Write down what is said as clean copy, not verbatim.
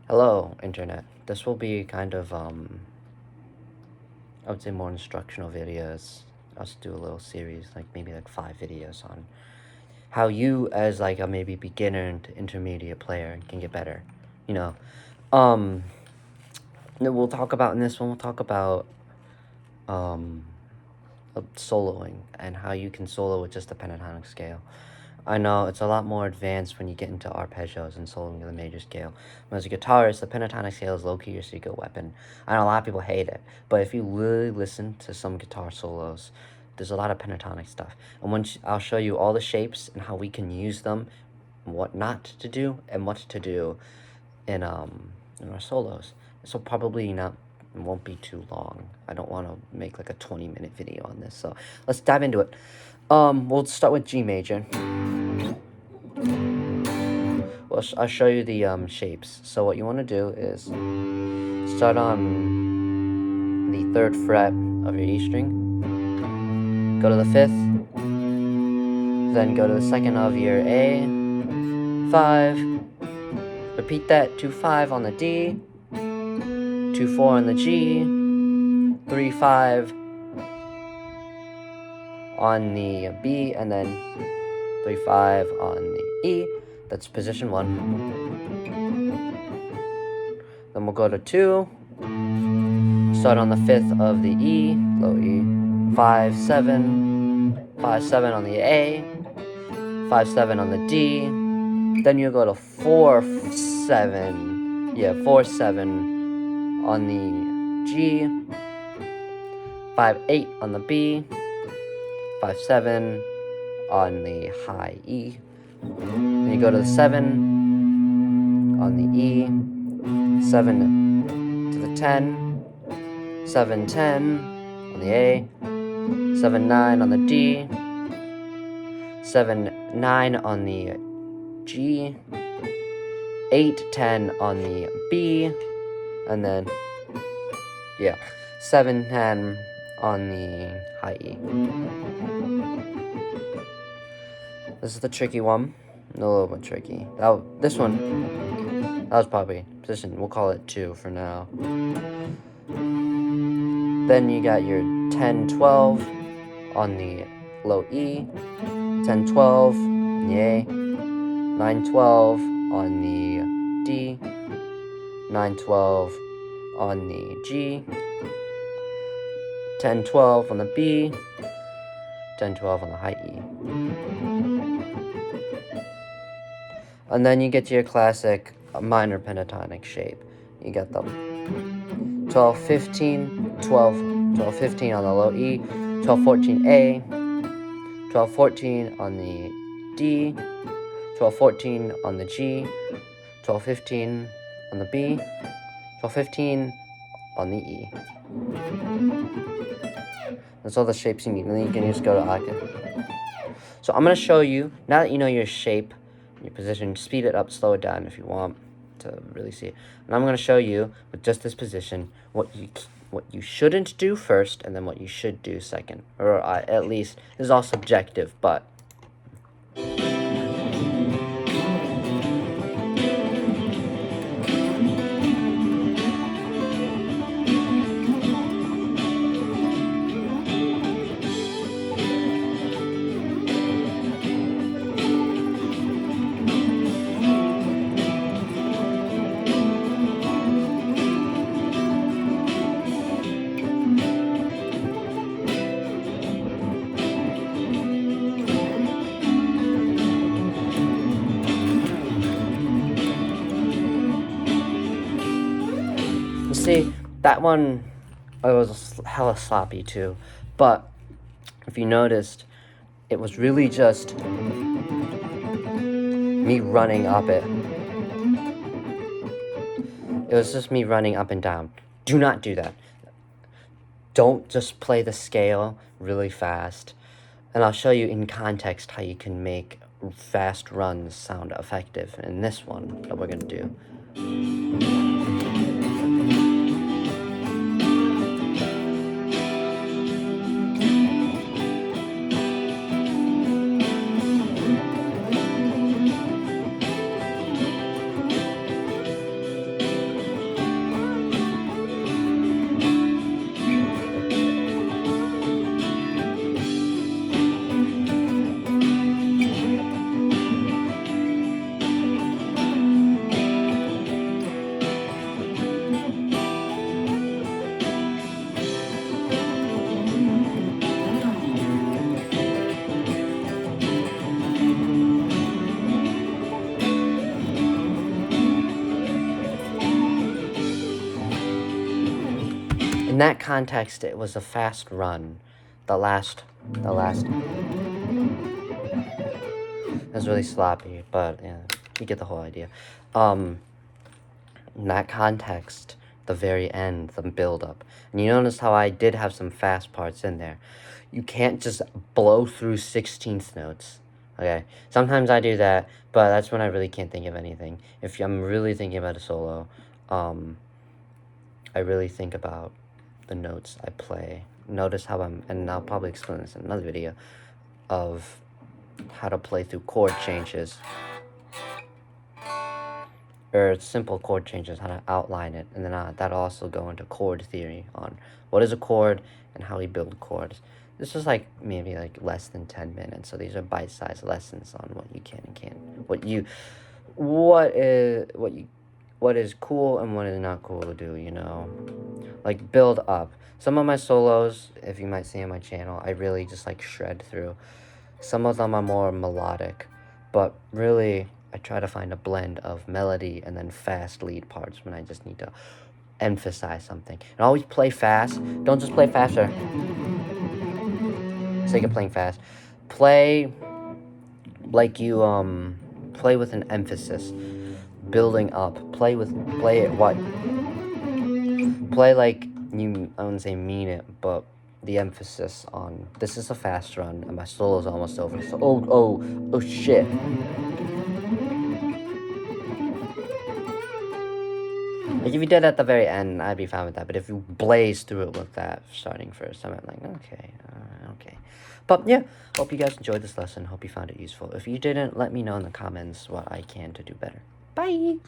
Hello, Internet. This will be kind of, I would say more instructional videos. I'll just do a little series, like maybe like 5 videos on how you, as like a maybe beginner to intermediate player, can get better. You know, um, we'll talk about in this one, we'll talk about, soloing and how you can solo with just a pentatonic scale. I know it's a lot more advanced when you get into arpeggios and soloing the major scale. When as a guitarist, the pentatonic scale is low-key your secret weapon. I know a lot of people hate it, but if you really listen to some guitar solos, there's a lot of pentatonic stuff. And once I'll show you all the shapes and how we can use them, what not to do, and what to do in our solos. So probably not, it won't be too long. I don't want to make like a 20-minute video on this. So let's dive into it. We'll start with G major. Well, I'll show you the shapes. So what you want to do is start on the 3rd fret of your E string, go to the 5th, then go to the 2nd of your A, 5, repeat that, 2-5 on the D, 2-4 on the G, 3-5 on the B, and then 3-5 on the E. That's position 1. Then we'll go to 2, start on the 5th of the E, low E, 5-7, 5-7 on the A, 5-7 on the D, then you go to 4-7, 4-7 on the G, 5-8 on the B, 5-7 on the high E. Then you go to the 7 on the E, 7 to the 10, 7-10 on the A, 7-9 on the D, 7-9 on the G, 8-10 on the B, and then 7-10 on the high E. This is the tricky one, a little bit tricky. This one, that was probably position, we'll call it 2 for now. Then you got your 10-12 on the low E, 10-12 on the A, 9-12 on the D, 9-12 on the G, 10-12 on the B, 10-12 on the high E. And then you get to your classic minor pentatonic shape. You get the 12-15, 12-15 on the low E, 12-14 A, 12-14 on the D, 12-14 on the G, 12-15 on the B, 12-15 on the E. That's all the shapes you need, and then you can just go to octave. So I'm going to show you, now that you know your shape, your position, speed it up, slow it down if you want to really see it. And I'm going to show you, with just this position, what you shouldn't do first, and then what you should do second. Or at least, this is all subjective, but... See, that one, it was hella sloppy too, but if you noticed, it was really just me running up it. It was just me running up and down. Do not do that. Don't just play the scale really fast, and I'll show you in context how you can make fast runs sound effective in this one that we're going to do. that context, it was a fast run. The last is really sloppy, but yeah, you get the whole idea. In that context, the very end, the build-up. And you notice how I did have some fast parts in there. You can't just blow through 16th notes, okay? Sometimes I do that, but that's when I really can't think of anything. If I'm really thinking about a solo, I really think about the notes I play. Notice how and I'll probably explain this in another video, of how to play through chord changes. Or simple chord changes, how to outline it, and then that'll also go into chord theory on what is a chord and how we build chords. This is like maybe like less than 10 minutes, so these are bite-sized lessons on what you can and can't, what is cool and what is not cool to do, you know, like build up. Some of my solos, if you might see on my channel, I really just like shred through. Some of them are more melodic, but really I try to find a blend of melody and then fast lead parts when I just need to emphasize something. And always play fast. Don't just play faster for the sake of playing fast. Play like you play with an emphasis, building up. Play like you, I wouldn't say mean it, but the emphasis on this is a fast run and my solo's almost over. So oh shit. Like, if you did at the very end, I'd be fine with that. But if you blaze through it with that starting first, I'm like, okay. But yeah, hope you guys enjoyed this lesson. Hope you found it useful. If you didn't, let me know in the comments what I can to do better. Bye!